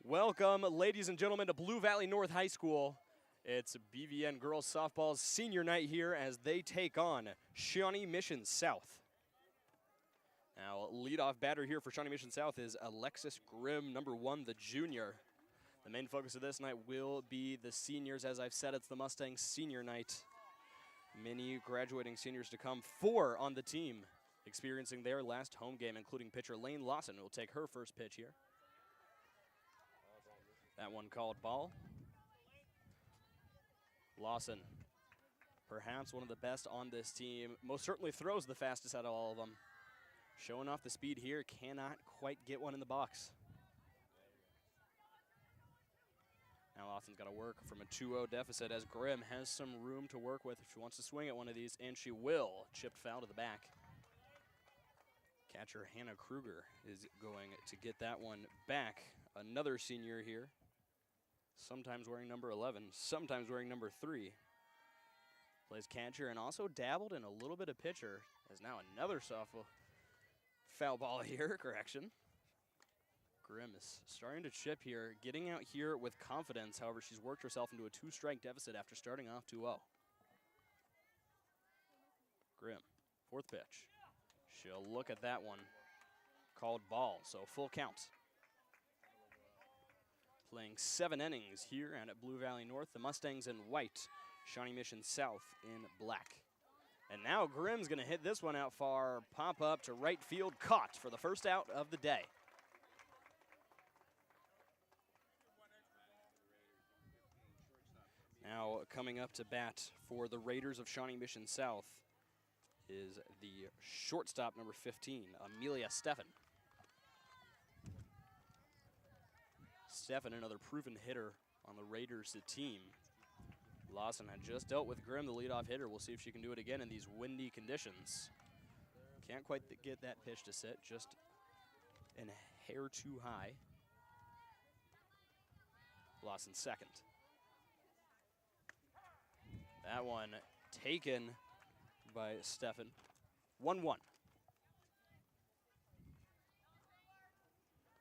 Welcome, ladies and gentlemen, to Blue Valley North High School. It's BVN Girls Softball's senior night here as they take on Shawnee Mission South. Now, leadoff batter here for Shawnee Mission South is Alexis Grimm, number 1, the junior. The main focus of this night will be the seniors. As I've said, it's the Mustangs senior night. Many graduating seniors to come, 4 on the team, experiencing their last home game, including pitcher Lane Lawson, who will take her first pitch here. That one called ball. Lawson, perhaps one of the best on this team, most certainly throws the fastest out of all of them. Showing off the speed here, cannot quite get one in the box. Now Lawson's got to work from a 2-0 deficit as Grimm has some room to work with if she wants to swing at one of these, and she will. Chipped foul to the back. Catcher Hannah Kruger is going to get that one back. Another senior here. Sometimes wearing number 11, sometimes wearing number 3. Plays catcher and also dabbled in a little bit of pitcher. As now another softball foul ball here, correction. Grimm is starting to chip here, getting out here with confidence. However, she's worked herself into a 2-strike deficit after starting off 2-0. Grimm, 4th pitch. She'll look at that one. Called ball, so full count. Playing 7 innings here and at Blue Valley North. The Mustangs in white, Shawnee Mission South in black. And now Grimm's gonna hit this one out far, pop up to right field, caught for the first out of the day. Now coming up to bat for the Raiders of Shawnee Mission South is the shortstop, number 15, Amelia Steffen. Steffen, another proven hitter on the Raiders team. Lawson had just dealt with Grimm, the leadoff hitter. We'll see if she can do it again in these windy conditions. Can't quite get that pitch to sit, just a hair too high. Lawson second. That one taken by Steffen. 1-1.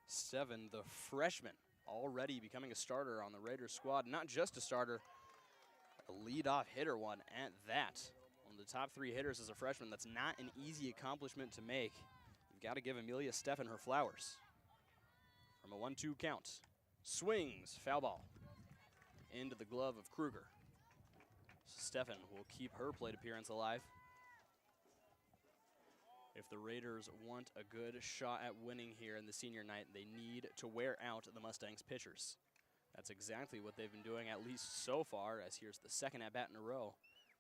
Steffen, the freshman, already becoming a starter on the Raiders squad. Not just a starter, a leadoff hitter one at that. One of the top 3 hitters as a freshman. That's not an easy accomplishment to make. You've got to give Amelia Steffen her flowers. From a 1-2 count. Swings, foul ball. Into the glove of Kruger. Steffen will keep her plate appearance alive. If the Raiders want a good shot at winning here in the senior night, they need to wear out the Mustangs pitchers. That's exactly what they've been doing, at least so far, as here's the second at-bat in a row.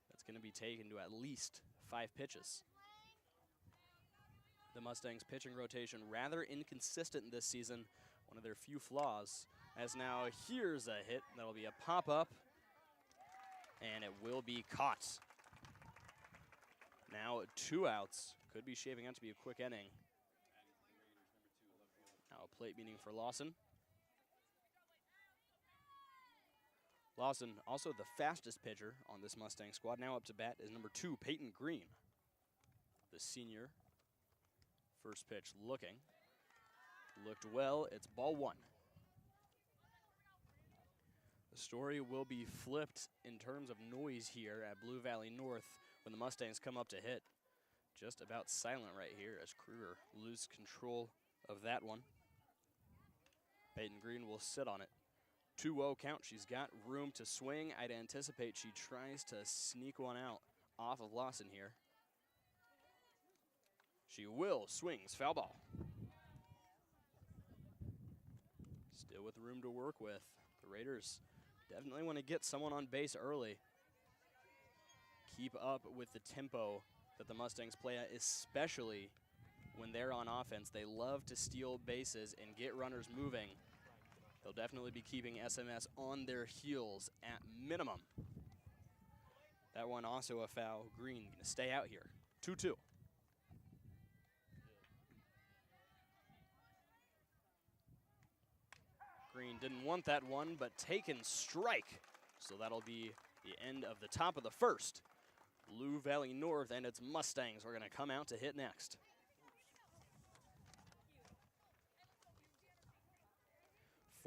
That's going to be taken to at least 5 pitches. The Mustangs pitching rotation rather inconsistent this season, one of their few flaws, as now here's a hit. That'll be a pop-up, and it will be caught. Now 2 outs. Could be shaping out to be a quick inning. Now a plate meeting for Lawson. Lawson, also the fastest pitcher on this Mustang squad. Now up to bat is number 2, Peyton Green. The senior. First pitch looking. Looked well, it's ball 1. The story will be flipped in terms of noise here at Blue Valley North when the Mustangs come up to hit. Just about silent right here as Kruger loses control of that one. Peyton Green will sit on it. 2-0 count. She's got room to swing. I'd anticipate she tries to sneak one out off of Lawson here. She will. Swings. Foul ball. Still with room to work with. The Raiders definitely want to get someone on base early. Keep up with the tempo that the Mustangs play at, especially when they're on offense. They love to steal bases and get runners moving. They'll definitely be keeping SMS on their heels at minimum. That one also a foul. Green gonna stay out here. 2-2. Green didn't want that one, but taken strike. So that'll be the end of the top of the first. Blue Valley North and its Mustangs are going to come out to hit next.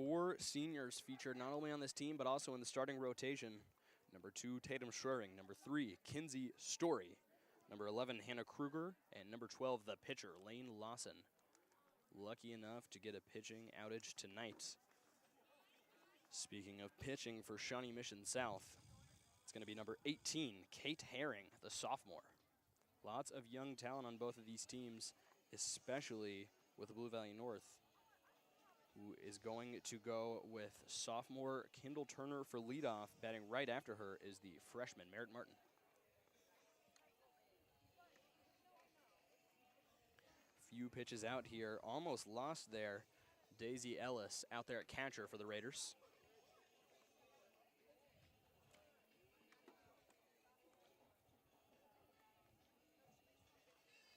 4 seniors featured not only on this team, but also in the starting rotation. Number 2, Tatum Schroering. Number 3, Kinsey Story. Number 11, Hannah Kruger. And number 12, the pitcher, Lane Lawson. Lucky enough to get a pitching outage tonight. Speaking of pitching for Shawnee Mission South, it's going to be number 18, Kate Herring, the sophomore. Lots of young talent on both of these teams, especially with the Blue Valley North, who is going to go with sophomore Kendall Turner for leadoff. Batting right after her is the freshman Merritt Martin. Few pitches out here, almost lost there. Daisy Ellis out there at catcher for the Raiders.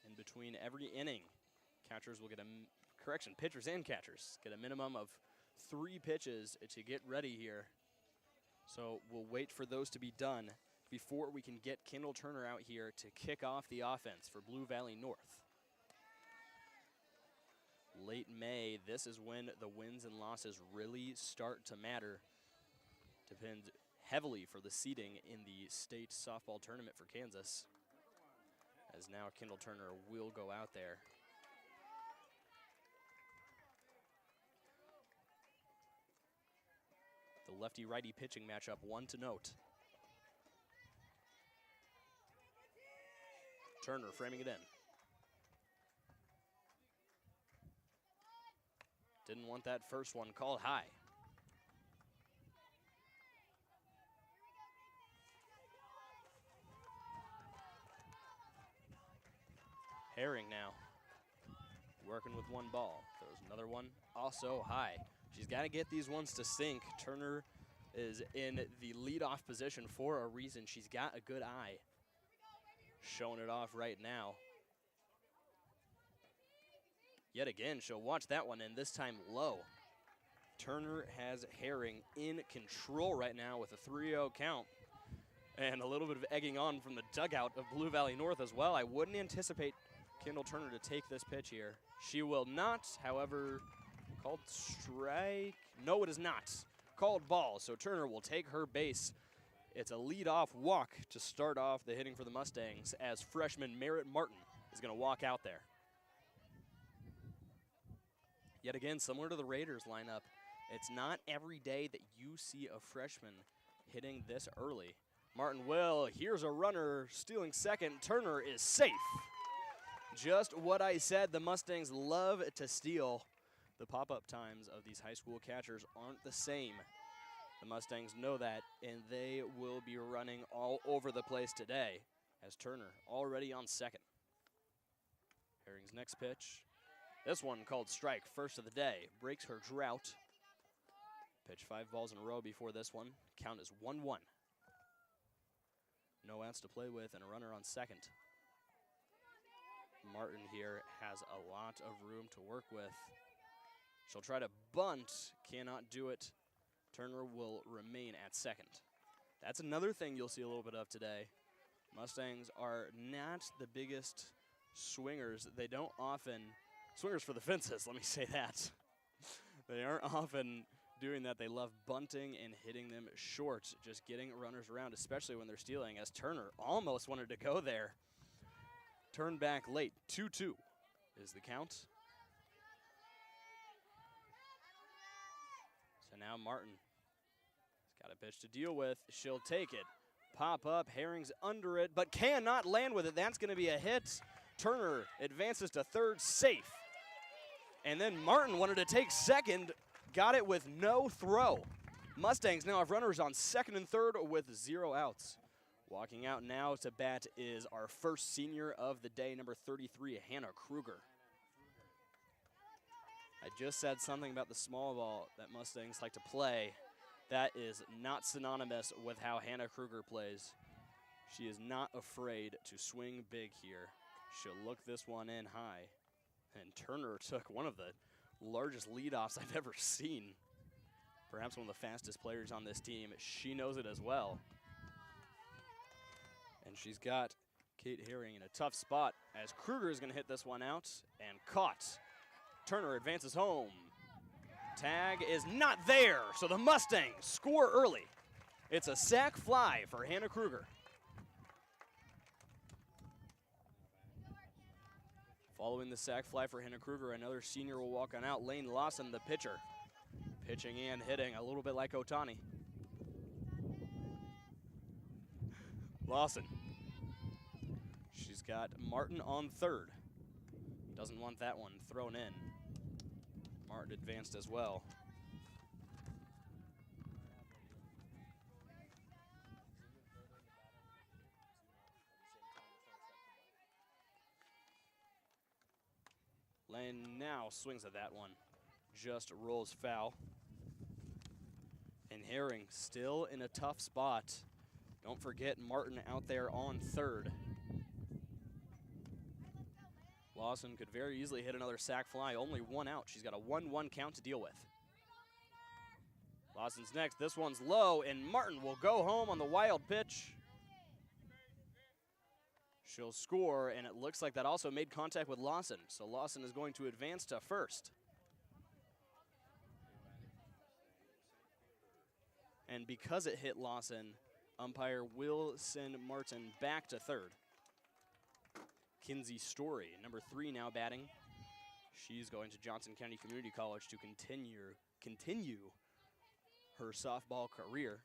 In between every inning, catchers will get pitchers and catchers get a minimum of 3 pitches to get ready here. So we'll wait for those to be done before we can get Kendall Turner out here to kick off the offense for Blue Valley North. Late May, this is when the wins and losses really start to matter. Depends heavily for the seeding in the state softball tournament for Kansas. As now Kendall Turner will go out there. The lefty-righty pitching matchup, one to note. Turner framing it in. Didn't want that first one called high. Herring now, working with one ball. Throws another one, also high. She's got to get these ones to sink. Turner is in the leadoff position for a reason. She's got a good eye. Showing it off right now. Yet again, she'll watch that one, and this time low. Turner has Herring in control right now with a 3-0 count. And a little bit of egging on from the dugout of Blue Valley North as well. I wouldn't anticipate Kendall Turner to take this pitch here. She will not, however, called strike. No, it is not. Called ball, so Turner will take her base. It's a lead-off walk to start off the hitting for the Mustangs as freshman Merritt Martin is going to walk out there. Yet again, similar to the Raiders lineup, it's not every day that you see a freshman hitting this early. Martin will, here's a runner stealing second. Turner is safe. Just what I said, the Mustangs love to steal. The pop-up times of these high school catchers aren't the same. The Mustangs know that, and they will be running all over the place today as Turner already on second. Herring's next pitch. This one called strike, first of the day. Breaks her drought. Pitch 5 balls in a row before this one. Count is 1-1. No outs to play with and a runner on second. Martin here has a lot of room to work with. She'll try to bunt, cannot do it. Turner will remain at second. That's another thing you'll see a little bit of today. Mustangs are not the biggest swingers. They don't often, swingers for the fences, let me say that. They aren't often doing that. They love bunting and hitting them short, just getting runners around, especially when they're stealing, as Turner almost wanted to go there. Turned back late, 2-2 is the count. So now Martin has got a pitch to deal with. She'll take it. Pop up, Herring's under it, but cannot land with it. That's going to be a hit. Turner advances to third, safe. And then Martin wanted to take second, got it with no throw. Mustangs now have runners on second and third with 0 outs. Walking out now to bat is our first senior of the day, number 33, Hannah Kruger. I just said something about the small ball that Mustangs like to play. That is not synonymous with how Hannah Kruger plays. She is not afraid to swing big here. She'll look this one in high. And Turner took one of the largest leadoffs I've ever seen. Perhaps one of the fastest players on this team. She knows it as well. And she's got Kate Herring in a tough spot as Kruger is going to hit this one out and caught. Turner advances home. Tag is not there, so the Mustangs score early. It's a sack fly for Hannah Kruger. Following the sack fly for Hannah Kruger, another senior will walk on out. Lane Lawson, the pitcher. Pitching and hitting, a little bit like Otani. Lawson. She's got Martin on third. Doesn't want that one thrown in. Martin advanced as well. Lane now swings at that one. Just rolls foul. And Herring still in a tough spot. Don't forget Martin out there on third. Lawson could very easily hit another sack fly, only one out. She's got a 1-1 count to deal with. Lawson's next, this one's low, and Martin will go home on the wild pitch. She'll score, and it looks like that also made contact with Lawson. So Lawson is going to advance to first. And because it hit Lawson, umpire will send Martin back to third. Kinsey Story, number 3 now batting. She's going to Johnson County Community College to continue her softball career.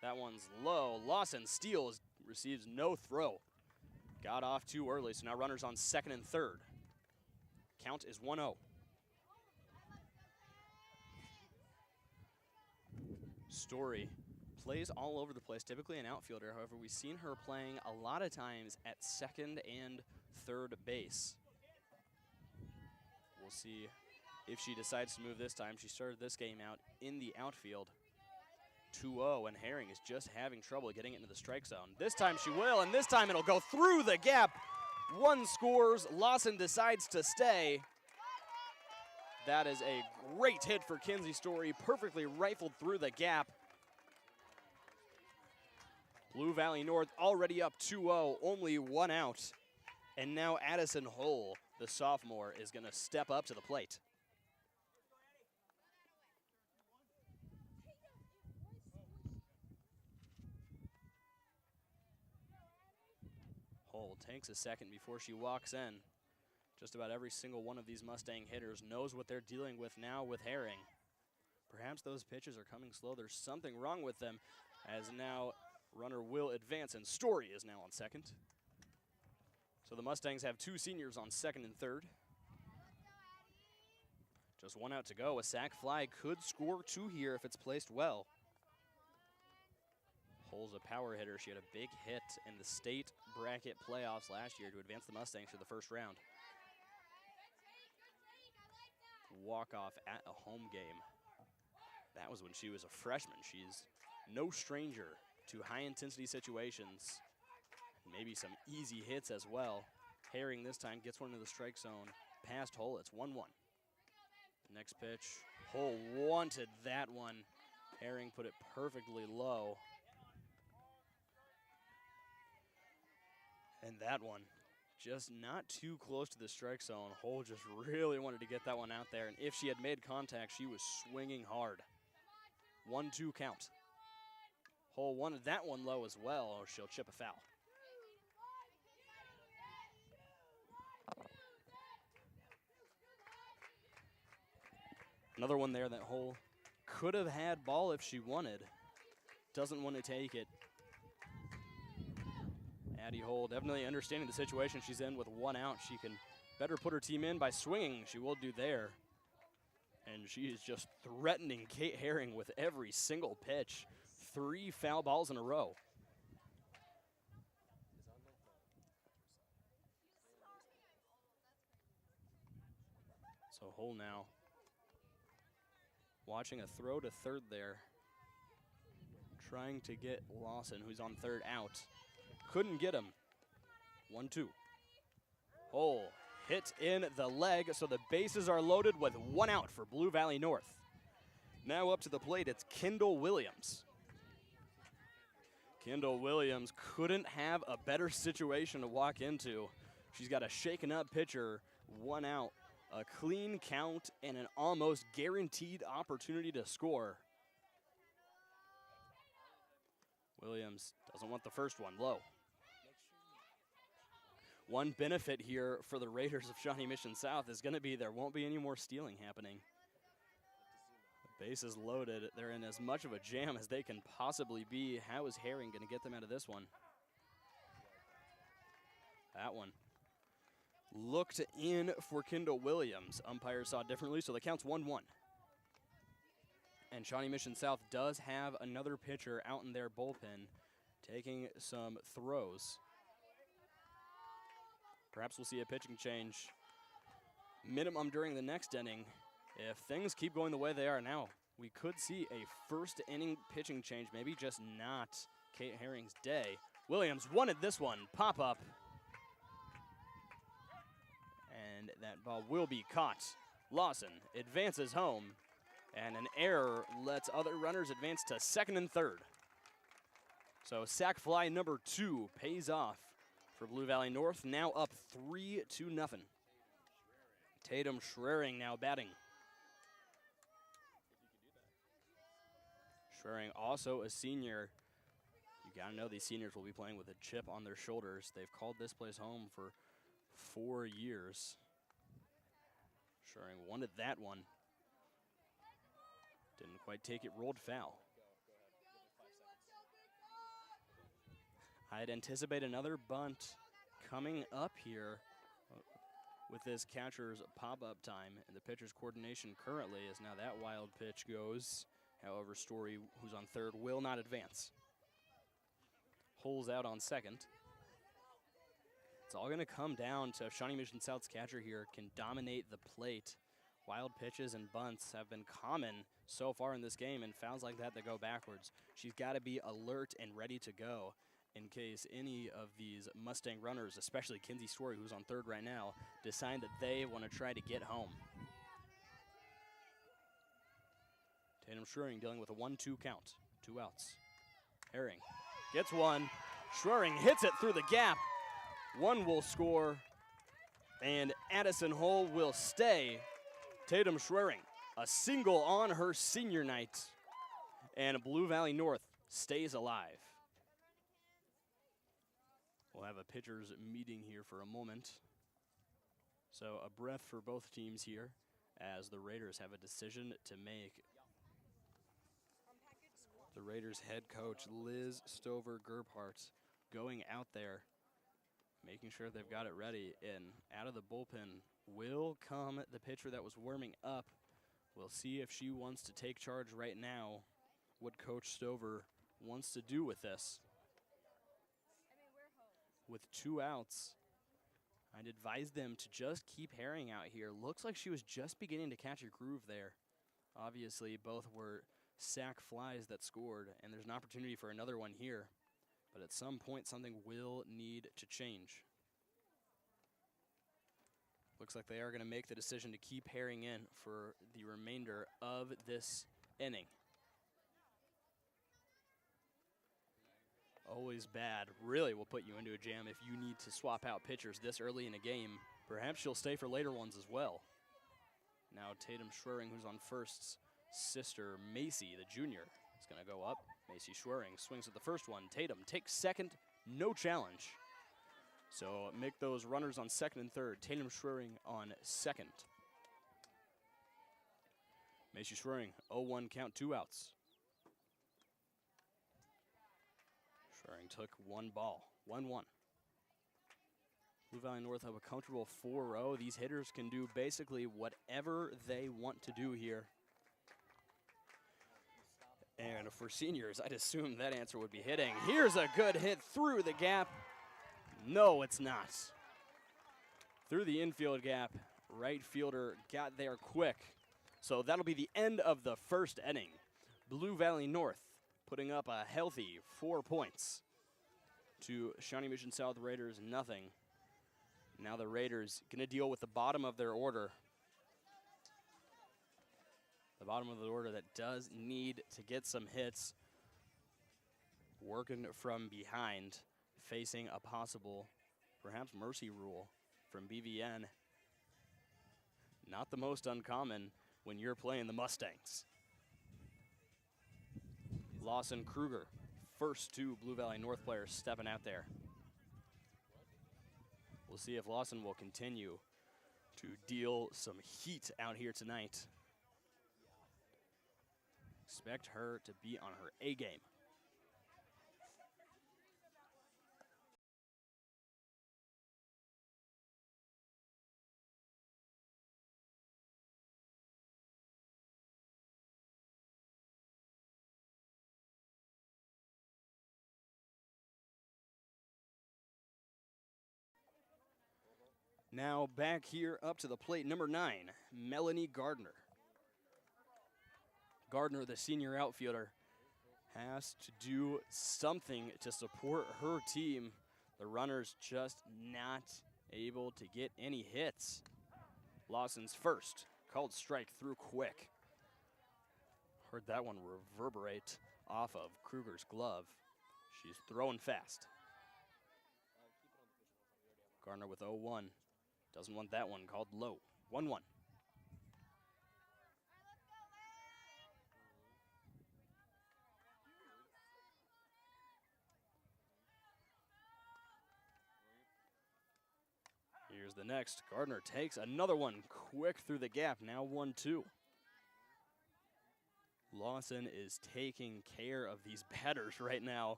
That one's low. Lawson steals, receives no throw. Got off too early, so now runners on second and third. Count is 1-0. Story plays all over the place, typically an outfielder. However, we've seen her playing a lot of times at second and third base. We'll see if she decides to move this time. She started this game out in the outfield. 2-0, and Herring is just having trouble getting it into the strike zone. This time she will, and this time it'll go through the gap. One scores, Lawson decides to stay. That is a great hit for Kinsey Story, perfectly rifled through the gap. Blue Valley North already up 2-0, only one out. And now Addison Hull, the sophomore, is going to step up to the plate. Hull takes a second before she walks in. Just about every single one of these Mustang hitters knows what they're dealing with now with Herring. Perhaps those pitches are coming slow. There's something wrong with them, as now runner will advance, and Story is now on second. So the Mustangs have 2 seniors on second and third. Just one out to go. A sac fly could score 2 here if it's placed well. Hull's a power hitter. She had a big hit in the state bracket playoffs last year to advance the Mustangs to the first round. Walk-off at a home game. That was when she was a freshman. She's no stranger to high-intensity situations. Maybe some easy hits as well. Herring this time gets one into the strike zone. Past Hull, it's 1-1. Next pitch, Hull wanted that one. Herring put it perfectly low. And that one, just not too close to the strike zone. Hull just really wanted to get that one out there, and if she had made contact, she was swinging hard. 1-2 count. Hull wanted that one low as well, or she'll chip a foul. Another one there that Hull could have had ball if she wanted. Doesn't want to take it. Addie Hull definitely understanding the situation she's in with 1 out. She can better put her team in by swinging. She will do there. And she is just threatening Kate Herring with every single pitch. 3 foul balls in a row. So Hull now watching a throw to third there. Trying to get Lawson, who's on third, out. Couldn't get him. 1-2. Hull hit in the leg, so the bases are loaded with 1 out for Blue Valley North. Now up to the plate, it's Kendall Williams. Kendall Williams couldn't have a better situation to walk into. She's got a shaken up pitcher, 1 out A clean count and an almost guaranteed opportunity to score. Williams doesn't want the first one, low. One benefit here for the Raiders of Shawnee Mission South is going to be there won't be any more stealing happening. The base is loaded. They're in as much of a jam as they can possibly be. How is Herring going to get them out of this one? That one looked in for Kendall Williams. Umpire saw differently, so the count's 1-1. And Shawnee Mission South does have another pitcher out in their bullpen taking some throws. Perhaps we'll see a pitching change minimum during the next inning. If things keep going the way they are now, we could see a first inning pitching change, maybe just not Kate Herring's day. Williams wanted this one, pop up. And that ball will be caught. Lawson advances home, and an error lets other runners advance to second and third. So sac fly number 2 pays off for Blue Valley North, now up 3-0. Tatum Schraring now batting. Schraring also a senior. You gotta know these seniors will be playing with a chip on their shoulders. They've called this place home for 4 years. Schraring wanted that one. Didn't quite take it, rolled foul. I'd anticipate another bunt coming up here with this catcher's pop-up time, and the pitcher's coordination currently is now that wild pitch goes. However, Story, who's on third, will not advance. Holes out on second. It's all going to come down to if Shawnee Mission South's catcher here can dominate the plate. Wild pitches and bunts have been common so far in this game, and fouls like that go backwards. She's got to be alert and ready to go in case any of these Mustang runners, especially Kinsey Story, who's on third right now, decide that they want to try to get home. Tatum Schraring dealing with a 1-2 count, 2 outs. Herring gets one. Schraring hits it through the gap. One will score, and Addison Hull will stay. Tatum Schraring, a single on her senior night, and Blue Valley North stays alive. We'll have a pitchers meeting here for a moment. So a breath for both teams here as the Raiders have a decision to make. The Raiders head coach, Liz Stover-Gerbhardt, going out there, making sure they've got it ready. And out of the bullpen will come the pitcher that was warming up. We'll see if she wants to take charge right now, what Coach Stover wants to do with this. With 2 outs, I'd advise them to just keep Herring out here. Looks like she was just beginning to catch a groove there. Obviously, both were sac flies that scored, and there's an opportunity for another one here. But at some point, something will need to change. Looks like they are going to make the decision to keep Herring in for the remainder of this inning. Always bad. Really will put you into a jam if you need to swap out pitchers this early in a game. Perhaps she'll stay for later ones as well. Now Tatum Schraring, who's on first's sister, Macy, the junior, is going to go up. Macy Schraring swings at the first one. Tatum takes second, no challenge. So make those runners on second and third. Tatum Schraring on second. Macy Schraring, 0-1 count, 2 outs. Schraring took 1 ball, 1-1. Blue Valley North have a comfortable 4-0. These hitters can do basically whatever they want to do here. And for seniors, I'd assume that answer would be hitting. Here's a good hit through the gap. No, it's not. Through the infield gap, right fielder got there quick. So that'll be the end of the first inning. Blue Valley North putting up a healthy 4 points to Shawnee Mission South Raiders, nothing. Now the Raiders going to deal with the bottom of their order. The bottom of the order that does need to get some hits. Working from behind, facing a possible, perhaps mercy rule from BVN. Not the most uncommon when you're playing the Mustangs. Lawson Kruger, first two Blue Valley North players stepping out there. We'll see if Lawson will continue to deal some heat out here tonight. Expect her to be on her A game. Now back here up to the plate, number 9, Melanie Gardner. Gardner, the senior outfielder, has to do something to support her team. The runner's just not able to get any hits. Lawson's first, called strike through quick. Heard that one reverberate off of Kruger's glove. She's throwing fast. Gardner with 0-1. Doesn't want that one, called low. 1-1. Here's the next. Gardner takes another one quick through the gap. Now 1-2. Lawson is taking care of these batters right now.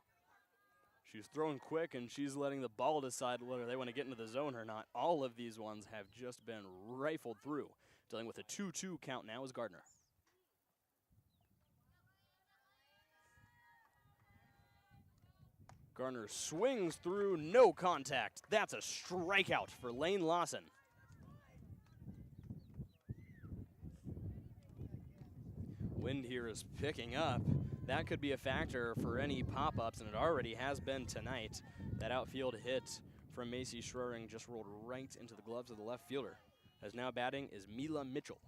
She's throwing quick, and she's letting the ball decide whether they want to get into the zone or not. All of these ones have just been rifled through. Dealing with a 2-2 count now is Gardner. Gardner swings through, no contact. That's a strikeout for Lane Lawson. Wind here is picking up. That could be a factor for any pop-ups, and it already has been tonight. That outfield hit from Macy Schroering just rolled right into the gloves of the left fielder. As now batting is Mila Mitchell.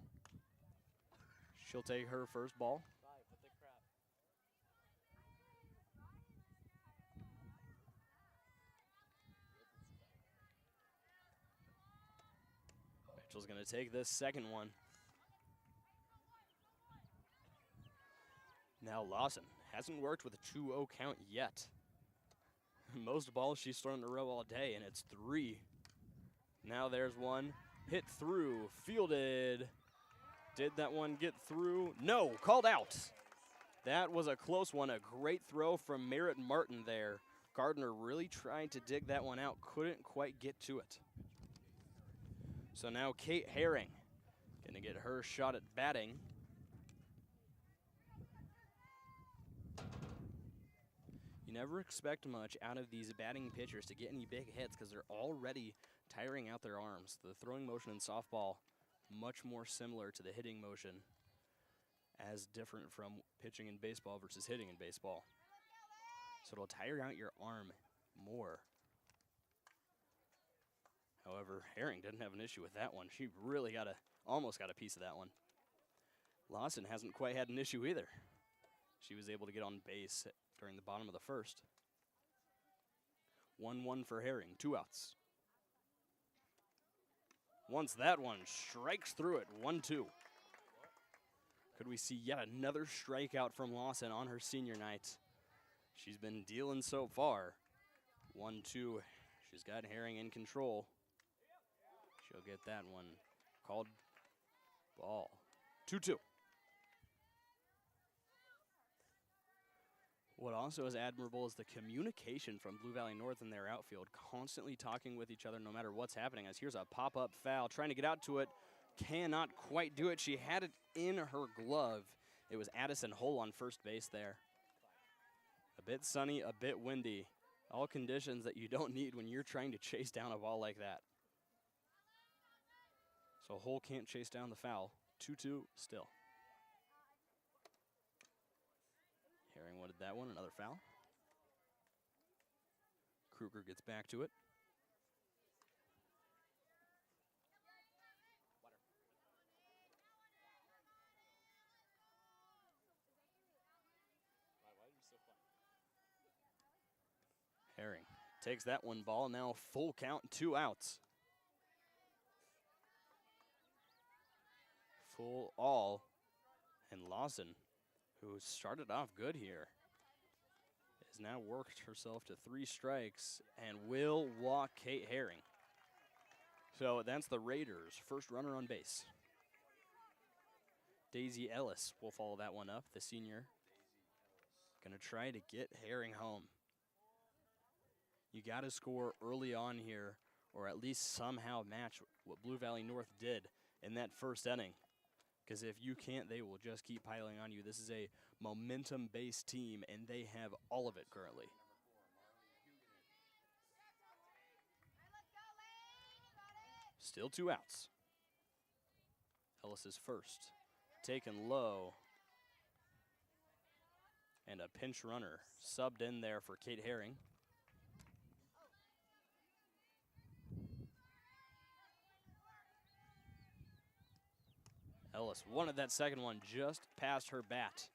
She'll take her first ball. Mitchell's going to take this second one. Now Lawson hasn't worked with a 2-0 count yet. Most balls she's thrown in a row all day, and it's 3. Now there's one. Hit through, fielded. Did that one get through? No, called out. That was a close one, a great throw from Merritt Martin there. Gardner really tried to dig that one out, couldn't quite get to it. So now Kate Herring gonna get her shot at batting. You never expect much out of these batting pitchers to get any big hits because they're already tiring out their arms. The throwing motion in softball, much more similar to the hitting motion, as different from pitching in baseball versus hitting in baseball. So it'll tire out your arm more. However, Herring didn't have an issue with that one. She really almost got a piece of that one. Lawson hasn't quite had an issue either. She was able to get on base during the bottom of the first. 1-1 for Herring, 2 outs. Once that one strikes through it, 1-2. Could we see yet another strikeout from Lawson on her senior night? She's been dealing so far. 1-2, she's got Herring in control. She'll get that one called ball. 2-2. What also is admirable is the communication from Blue Valley North in their outfield, constantly talking with each other no matter what's happening. As here's a pop-up foul, trying to get out to it, cannot quite do it. She had it in her glove. It was Addison Hull on first base there. A bit sunny, a bit windy. All conditions that you don't need when you're trying to chase down a ball like that. So Hull can't chase down the foul. 2-2 still. Herring wanted that one, another foul. Kruger gets back to it. Herring takes that one ball, now full count, 2 outs. full all. And Lawson, who started off good here, has now worked herself to 3 strikes and will walk Kate Herring. So that's the Raiders' first runner on base. Daisy Ellis will follow that one up, the senior. Gonna try to get Herring home. You gotta score early on here, or at least somehow match what Blue Valley North did in that first inning. Because if you can't, they will just keep piling on you. This is a momentum-based team, and they have all of it currently. Still 2 outs. Ellis is first. Taken low. And a pinch runner subbed in there for Kate Herring. Ellis wanted that second one just past her bat.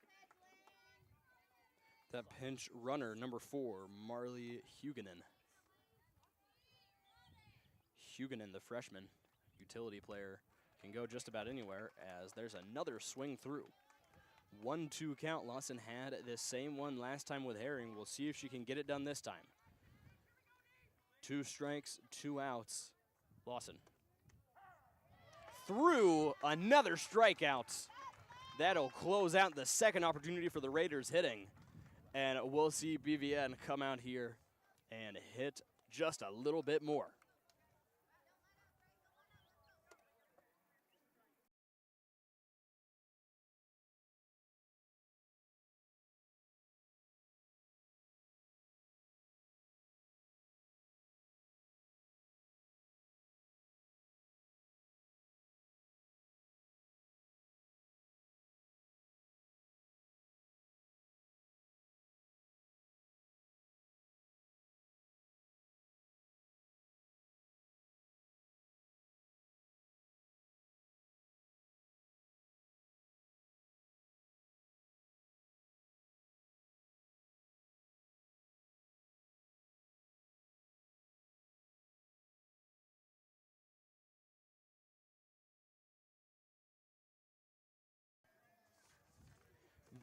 That pinch runner, number 4, Marley Huguenin. Huguenin, the freshman utility player, can go just about anywhere as there's another swing through. 1-2 count. Lawson had this same one last time with Herring. We'll see if she can get it done this time. 2 strikes, 2 outs. Lawson. Through another strikeout. That'll close out the second opportunity for the Raiders hitting. And we'll see BVN come out here and hit just a little bit more.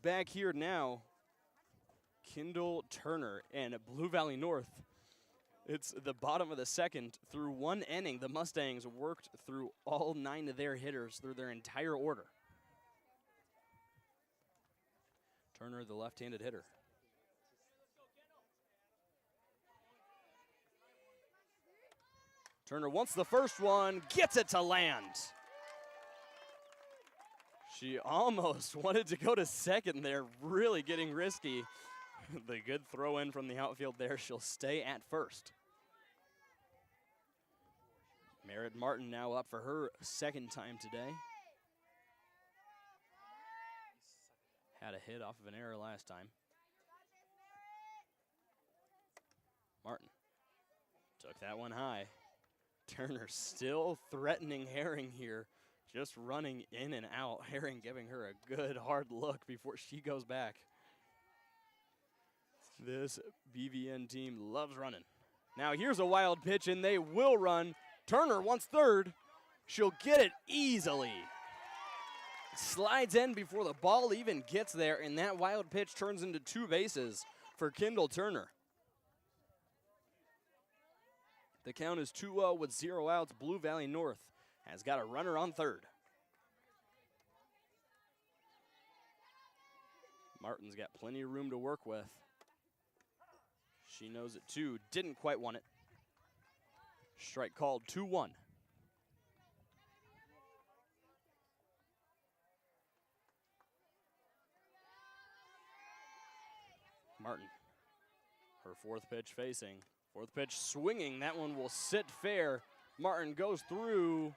Back here now, Kendall Turner and Blue Valley North. It's the bottom of the second. Through 1 inning, the Mustangs worked through all 9 of their hitters through their entire order. Turner, the left-handed hitter. Turner wants the first one, gets it to land. She almost wanted to go to second there, really getting risky. The good throw in from the outfield there. She'll stay at first. Merritt Martin now up for her second time today. Had a hit off of an error last time. Martin took that one high. Turner still threatening Herring here. Just running in and out. Herring giving her a good hard look before she goes back. This BVN team loves running. Now here's a wild pitch and they will run. Turner wants third. She'll get it easily. Slides in before the ball even gets there, and that wild pitch turns into 2 bases for Kendall Turner. The count is 2-0 with 0 outs. Blue Valley North has got a runner on third. Martin's got plenty of room to work with. She knows it too. Didn't quite want it. Strike called, 2-1. Martin, her 4th pitch facing. 4th pitch swinging. That one will sit fair. Martin goes through,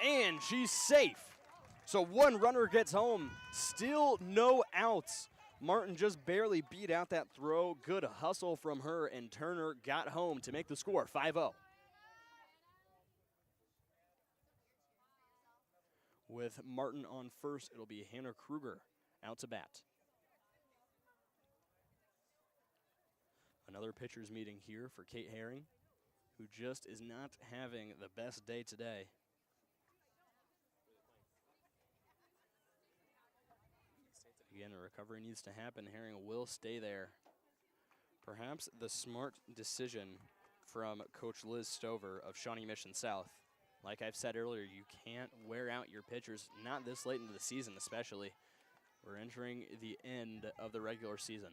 and she's safe. So 1 runner gets home. Still no outs. Martin just barely beat out that throw. Good hustle from her, and Turner got home to make the score 5-0. With Martin on first, it'll be Hannah Kruger out to bat. Another pitcher's meeting here for Kate Herring, who just is not having the best day today. Again, a recovery needs to happen. Herring will stay there. Perhaps the smart decision from Coach Liz Stover of Shawnee Mission South. Like I've said earlier, you can't wear out your pitchers, not this late into the season especially. We're entering the end of the regular season.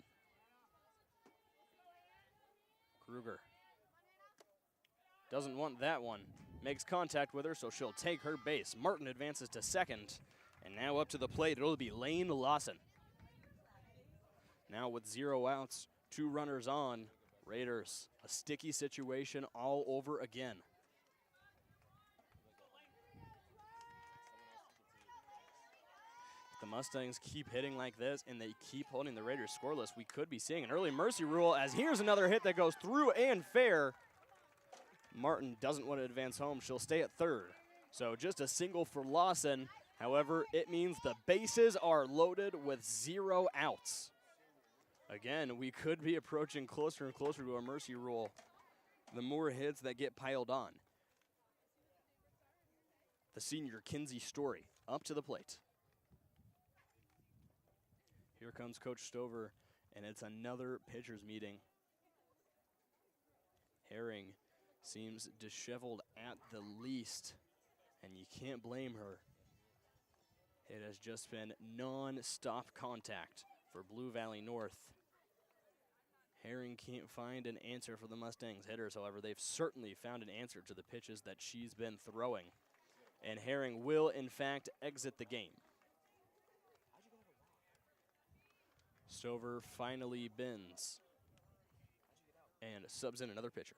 Kruger doesn't want that one. Makes contact with her, so she'll take her base. Martin advances to second, and now up to the plate, it'll be Lane Lawson. Now with 0 outs, 2 runners on, Raiders, a sticky situation all over again. If the Mustangs keep hitting like this and they keep holding the Raiders scoreless, we could be seeing an early mercy rule, as here's another hit that goes through and fair. Martin doesn't want to advance home. She'll stay at third. So just a single for Lawson. However, it means the bases are loaded with 0 outs. Again, we could be approaching closer and closer to a mercy rule the more hits that get piled on. The senior Kinsey Story up to the plate. Here comes Coach Stover, and it's another pitchers meeting. Herring seems disheveled at the least, and you can't blame her. It has just been non-stop contact for Blue Valley North. Herring can't find an answer for the Mustangs hitters. However, they've certainly found an answer to the pitches that she's been throwing. And Herring will, in fact, exit the game. Stover finally bends and subs in another pitcher.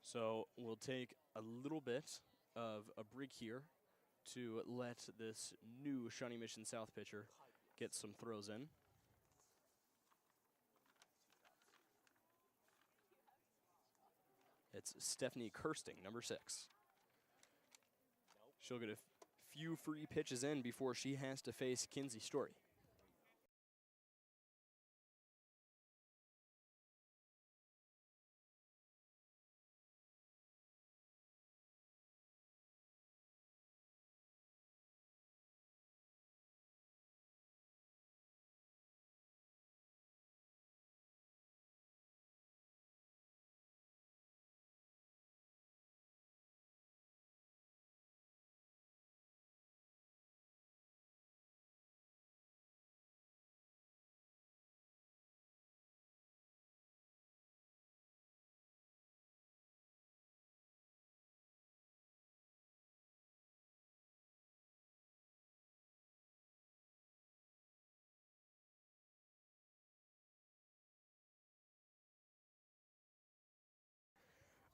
So we'll take a little bit of a break here to let this new Shawnee Mission South pitcher get some throws in. It's Stephanie Kirsting, number 6. She'll get a few free pitches in before she has to face Kinsey Story.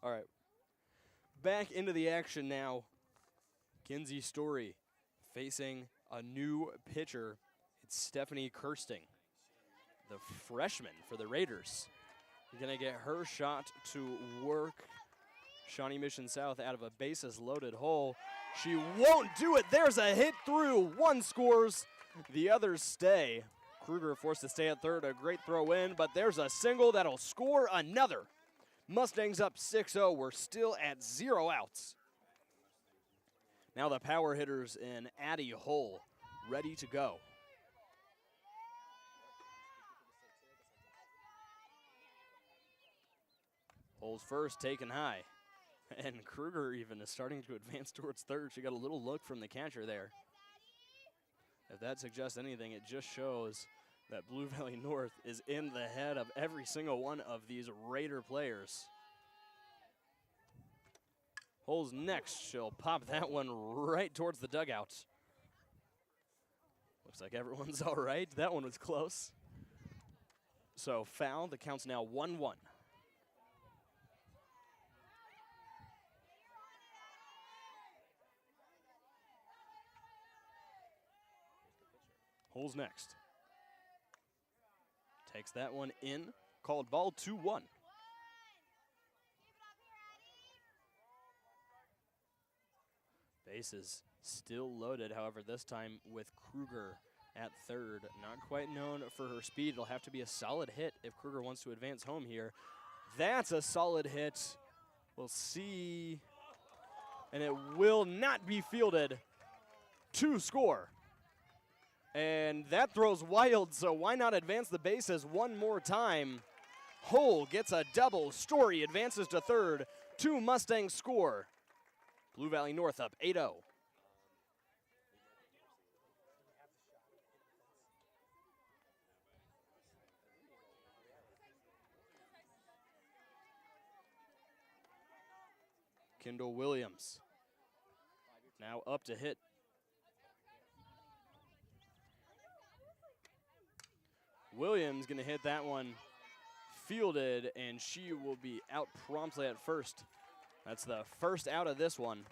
All right, back into the action now. Kinsey Story facing a new pitcher. It's Stephanie Kirsting, the freshman for the Raiders. Gonna get her shot to work Shawnee Mission South out of a bases loaded hole. She won't do it. There's a hit through. One scores, the others stay. Kruger forced to stay at third. A great throw in, but there's a single that'll score another. Mustangs up 6-0. We're still at 0 outs. Now the power hitters in Addie Hull ready to go. Hull's first taken high. And Kruger even is starting to advance towards third. She got a little look from the catcher there. If that suggests anything, it just shows that Blue Valley North is in the head of every single one of these Raider players. Hull's next. She'll pop that one right towards the dugout. Looks like everyone's all right. That one was close. So foul. The count's now 1-1. Hull's next. Takes that one in. Called ball 2-1. Bases still loaded, however, this time with Kruger at third. Not quite known for her speed. It'll have to be a solid hit if Kruger wants to advance home here. That's a solid hit. We'll see. And it will not be fielded to score. And that throws wild, so why not advance the bases one more time? Hull gets a double. Story advances to third. 2 Mustangs score. Blue Valley North up 8-0. Kendall Williams now up to hit. Williams gonna hit that one, fielded, and she will be out promptly at first. That's the first out of this one.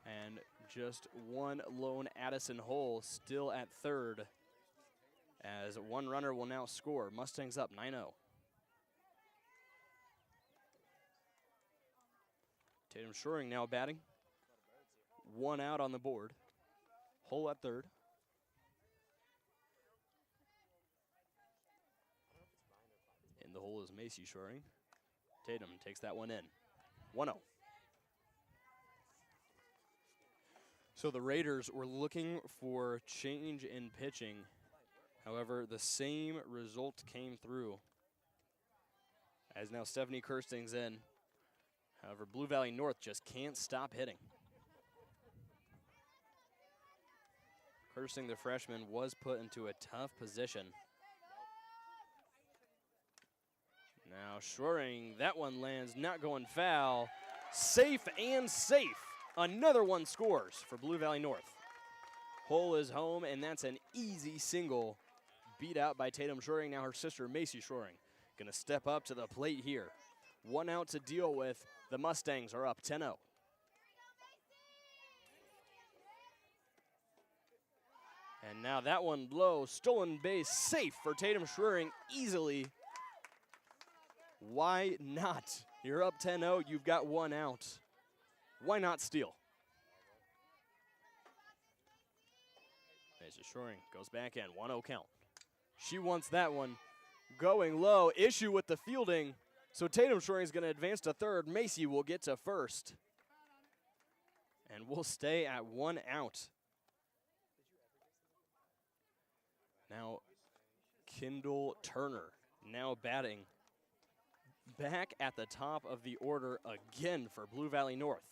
And just one lone Addison Hull still at third, as one runner will now score. Mustangs up 9-0. Tatum Shoring now batting. 1 out on the board. Hull at third. In the hole is Macy Shoring. Tatum takes that one in. 1-0. So the Raiders were looking for change in pitching. However, the same result came through, as now Stephanie Kirsting's in. However, Blue Valley North just can't stop hitting. Kirsting, the freshman, was put into a tough position. Now Shoring, that one lands, not going foul. Safe and safe. Another one scores for Blue Valley North. Hull is home, and that's an easy single. Beat out by Tatum Shoring. Now her sister, Macy Shoring, gonna step up to the plate here. 1 out to deal with. The Mustangs are up 10-0. And now that one low, stolen base, safe for Tatum Shoring easily. Why not? You're up 10-0, you've got 1 out. Why not steal? Macy Shoring goes back in, 1-0 count. She wants that one. Going low, issue with the fielding. So Tatum Shoring is going to advance to third. Macy will get to first. And we'll stay at 1 out. Now, Kendall Turner now batting. Back at the top of the order again for Blue Valley North.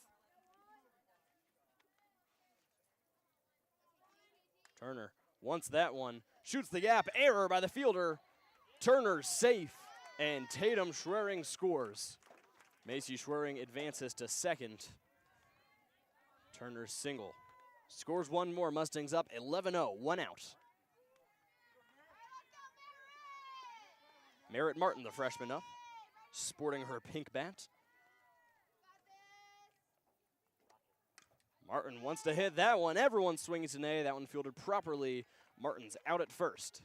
Turner wants that one. Shoots the gap. Error by the fielder. Turner safe. And Tatum Schwering scores. Macy Schwering advances to second. Turner single. Scores one more. Mustangs up 11-0. 1 out. Merritt Martin, the freshman, up, sporting her pink bat. Martin wants to hit that one. Everyone's swinging today. That one fielded properly. Martin's out at first.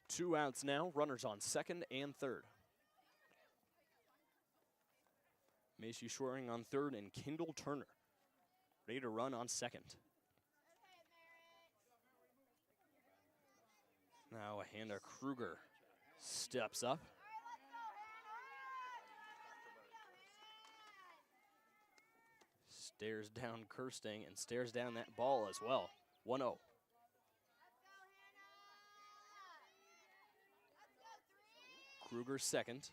2 outs now. Runners on second and third. Macy Shoring on third and Kendall Turner ready to run on second. Now Hannah Kruger steps up. Stares down Kirsting and stares down that ball as well. 1-0. Kruger second.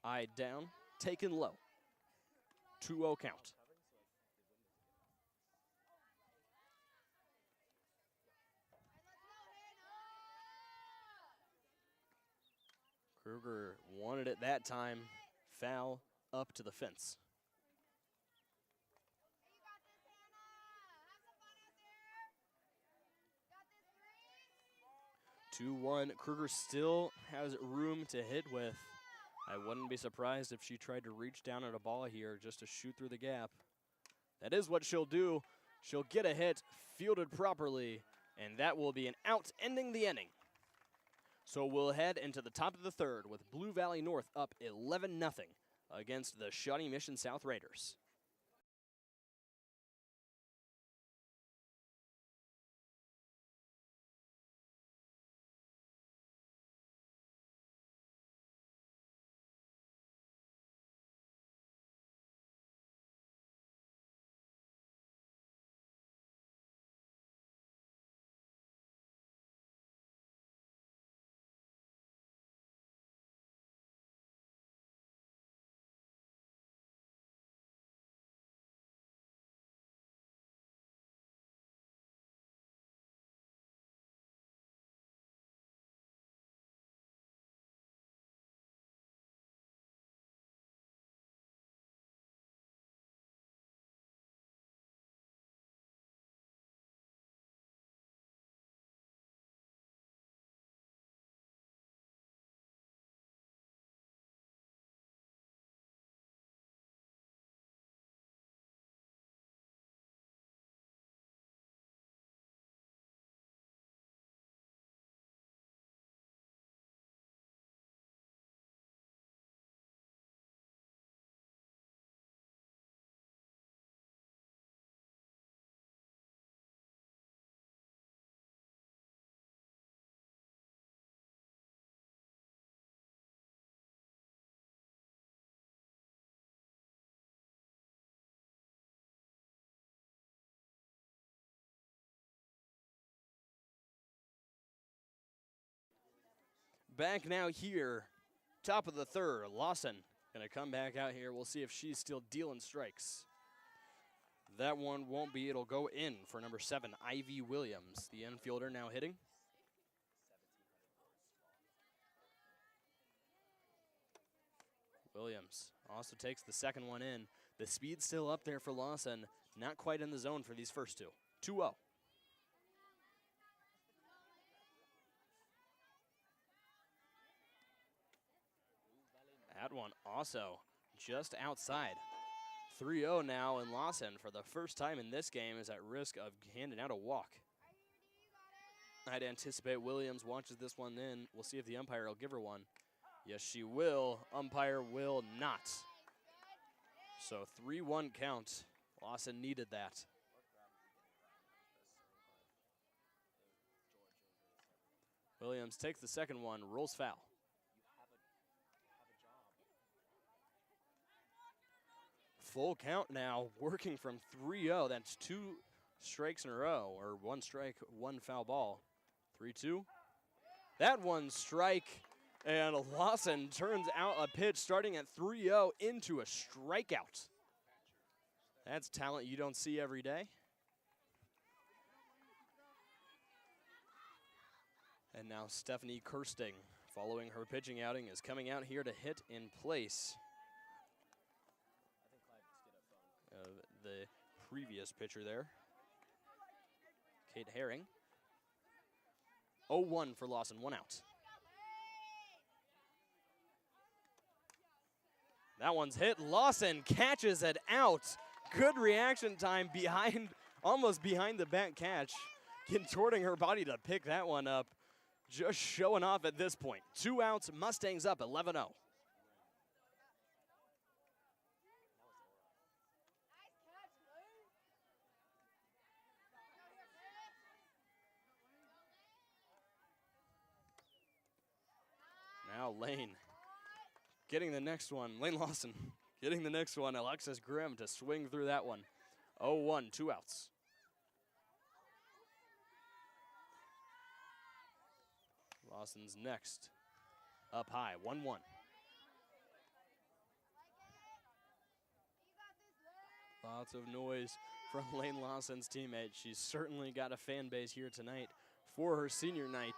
Eye down, taken low. 2-0 count. Kruger wanted it that time. Foul up to the fence. (2-1). Kruger still has room to hit with. I wouldn't be surprised if she tried to reach down at a ball here just to shoot through the gap. That is what she'll do. She'll get a hit, fielded properly, and that will be an out, ending the inning. So we'll head into the top of the third with Blue Valley North up 11-0 against the Shawnee Mission South Raiders. Back now here, top of the third. Lawson gonna come back out here. We'll see if she's still dealing strikes. That one won't be. It'll go in for number 7, Ivy Williams, the infielder now hitting. Williams also takes the second one in. The speed's still up there for Lawson. Not quite in the zone for these first two. 2-0. That one also just outside. 3-0 now, and Lawson, for the first time in this game, is at risk of handing out a walk. I'd anticipate Williams watches this one in. We'll see if the umpire will give her one. Yes, she will. Umpire will not. So 3-1 count. Lawson needed that. Williams takes the second one, rolls foul. Full count now, working from 3-0. That's 2 strikes in a row, or 1 strike, 1 foul ball. 3-2. That one strike, and Lawson turns out a pitch starting at 3-0 into a strikeout. That's talent you don't see every day. And now Stephanie Kirsting, following her pitching outing, is coming out here to hit in place of the previous pitcher there, Kate Herring. 0-1 for Lawson, 1 out. That one's hit. Lawson catches it out. Good reaction time behind, almost behind the back catch, contorting her body to pick that one up. Just showing off at this point. 2 outs, Mustangs up 11-0. Now Lane getting the next one. Lane Lawson getting the next one. Alexis Grimm to swing through that one. 0-1, 2 outs. Lawson's next. Up high, 1-1. Lots of noise from Lane Lawson's teammate. She's certainly got a fan base here tonight for her senior night.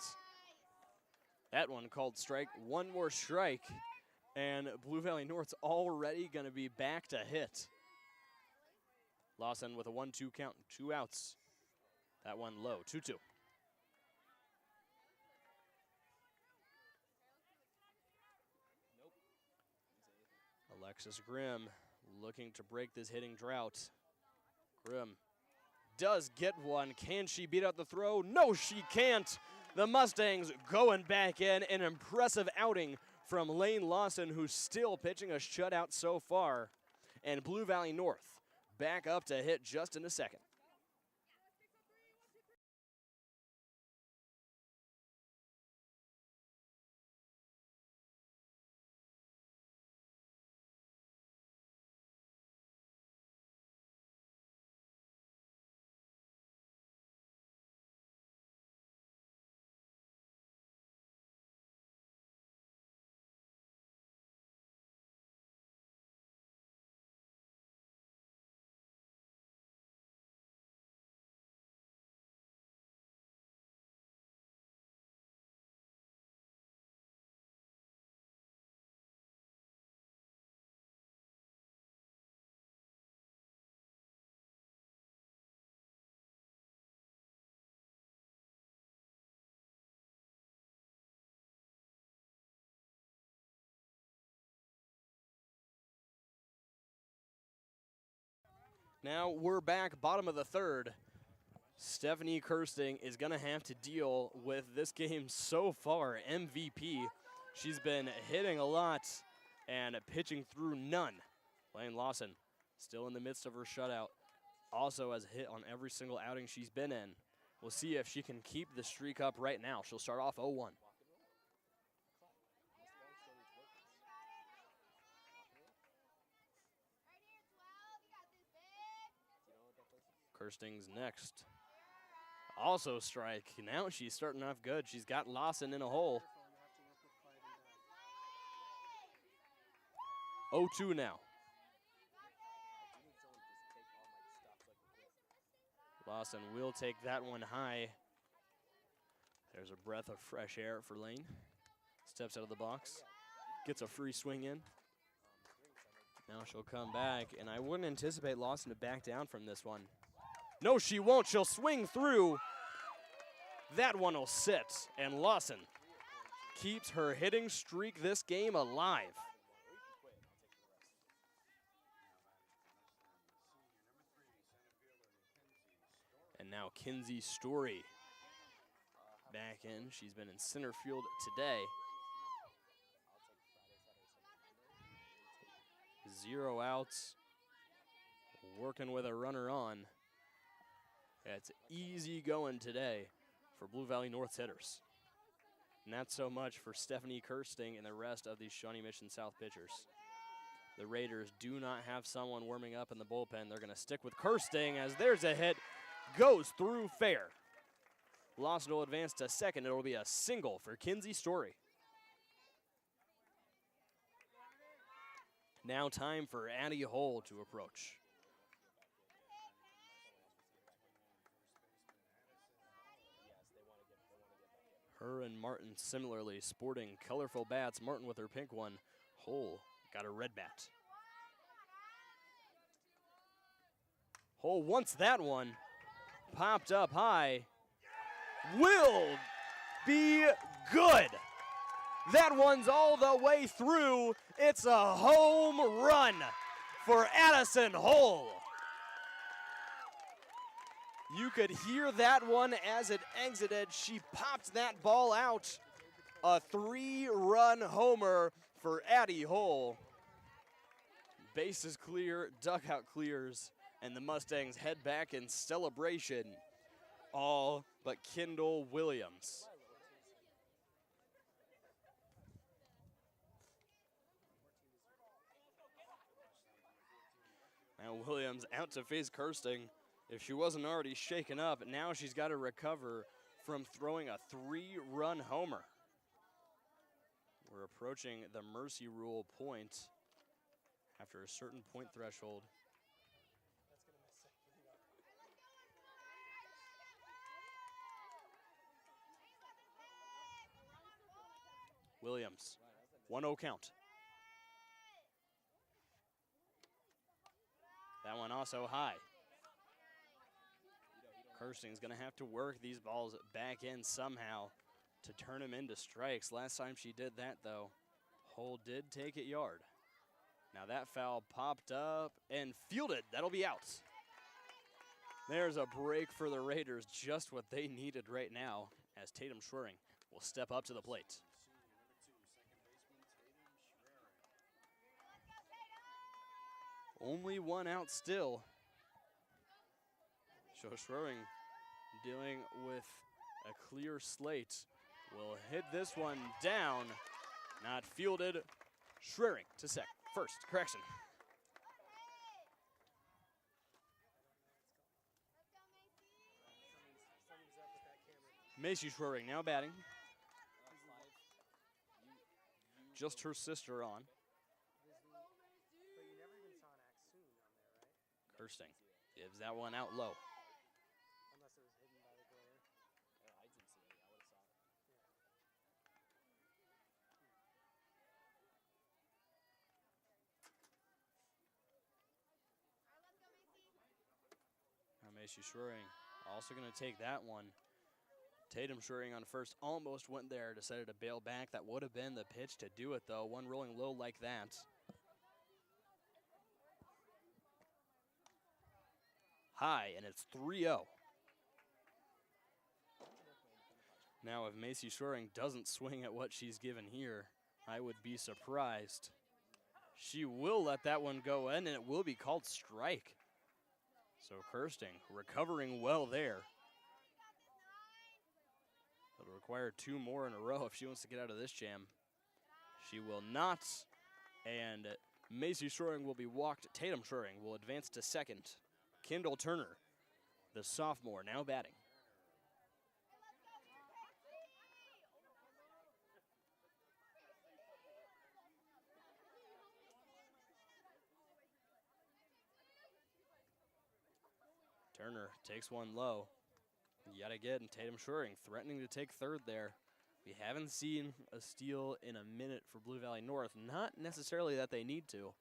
That one called strike. 1 more strike, and Blue Valley North's already going to be back to hit. Lawson with a 1-2 count, 2 outs. That one low, 2-2. Alexis Grimm looking to break this hitting drought. Grimm does get one. Can she beat out the throw? No, she can't. The Mustangs going back in. An impressive outing from Lane Lawson, who's still pitching a shutout so far. And Blue Valley North back up to hit just in a second. Now we're back, bottom of the third. Stephanie Kirsting is going to have to deal with this game so far. MVP. She's been hitting a lot and pitching through none. Lane Lawson still in the midst of her shutout. Also has hit on every single outing she's been in. We'll see if she can keep the streak up right now. She'll start off 0-1. Kirsting's next. Also strike. Now she's starting off good. She's got Lawson in a hole. 0-2 now. Lawson will take that one high. There's a breath of fresh air for Lane. Steps out of the box, gets a free swing in. Now she'll come back, and I wouldn't anticipate Lawson to back down from this one. No, she won't. She'll swing through. That one will sit, and Lawson keeps her hitting streak this game alive. And now Kinsey Story back in. She's been in center field today. 0 outs, working with a runner on. It's easy going today for Blue Valley North's hitters. Not so much for Stephanie Kirsting and the rest of these Shawnee Mission South pitchers. The Raiders do not have someone warming up in the bullpen. They're going to stick with Kirsting as there's a hit, goes through fair. Lawson will advance to second. It'll be a single for Kinsey Story. Now time for Addie Hull to approach. Her and Martin similarly sporting colorful bats. Martin with her pink one. Hull got a red bat. Hull wants that one. Popped up high. Will be good. That one's all the way through. It's a home run for Addison Hull. You could hear that one as it exited. She popped that ball out. A 3-run homer for Addie Hull. Bases clear, dugout clears, and the Mustangs head back in celebration. All but Kendall Williams. Now Williams out to face Kirsting. If she wasn't already shaken up, now she's got to recover from throwing a 3-run homer. We're approaching the mercy rule point after a certain point threshold. Williams, 1-0 count. That one also high. Kirsting's going to have to work these balls back in somehow to turn them into strikes. Last time she did that, though, Hull did take it yard. Now that foul popped up and fielded. That'll be out. There's a break for the Raiders, just what they needed right now, as Tatum Schwering will step up to the plate. Only 1 out still. So Schwering, dealing with a clear slate, will hit this one down. Not fielded. Schwering to first. Correction. Macy Schwering now batting. Just her sister on. Kirsting gives that one out low. Unless it was hidden by the glare. I didn't see it. I would have saw it. Now Macy Schwering also going to take that one. Tatum Schwering on first almost went there, decided to bail back. That would have been the pitch to do it, though. One rolling low like that. High, and it's 3-0. Now, if Macy Schwering doesn't swing at what she's given here, I would be surprised. She will let that one go in, and it will be called strike. So Kirsting recovering well there. It'll require 2 more in a row if she wants to get out of this jam. She will not, and Macy Schwering will be walked. Tatum Schwering will advance to second. Kendall Turner, the sophomore, now batting. Turner takes one low. Yet again, Tatum Shoring threatening to take third there. We haven't seen a steal in a minute for Blue Valley North. Not necessarily that they need to.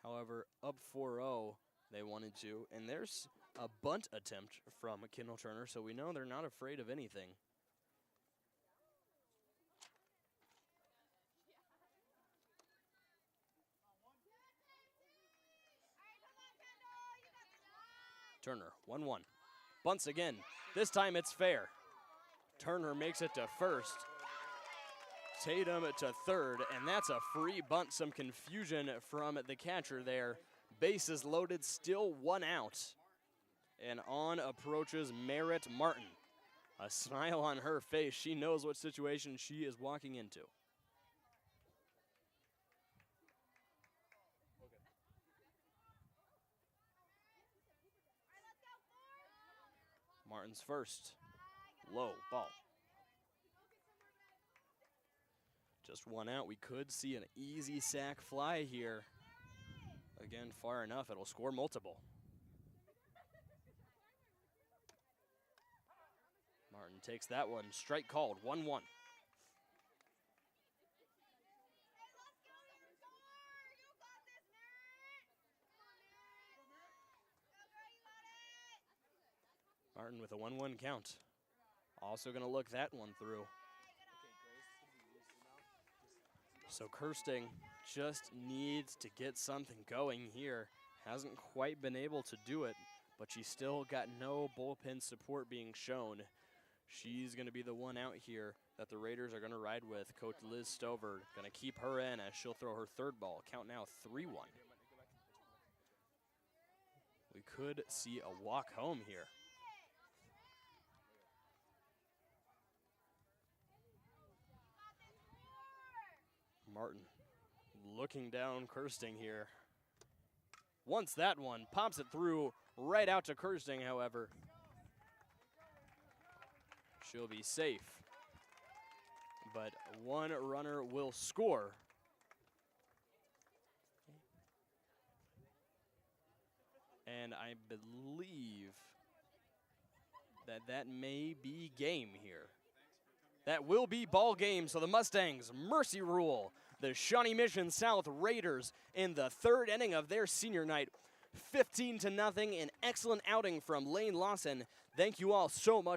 However, up 4-0, they wanted to. And there's a bunt attempt from Kendall Turner, so we know they're not afraid of anything. Turner, 1-1. Bunts again. This time it's fair. Turner makes it to first. Tatum to third, and that's a free bunt. Some confusion from the catcher there. Bases loaded, still 1 out. And on approaches Merritt Martin. A smile on her face. She knows what situation she is walking into. Martin's first. Low ball. Just 1 out. We could see an easy sack fly here. Again, far enough, it'll score multiple. Martin takes that one. Strike called, 1-1. Martin with a 1-1 count. Also going to look that one through. So Kirsting just needs to get something going here. Hasn't quite been able to do it, but she's still got no bullpen support being shown. She's going to be the one out here that the Raiders are going to ride with. Coach Liz Stover going to keep her in as she'll throw her third ball. Count now 3-1. We could see a walk home here. Martin looking down Kirsting here. Once that one, pops it through right out to Kirsting, however. She'll be safe. But one runner will score. And I believe that that may be game here. That will be ball game, so the Mustangs mercy rule the Shawnee Mission South Raiders in the third inning of their senior night. 15-0, an excellent outing from Lane Lawson. Thank you all so much.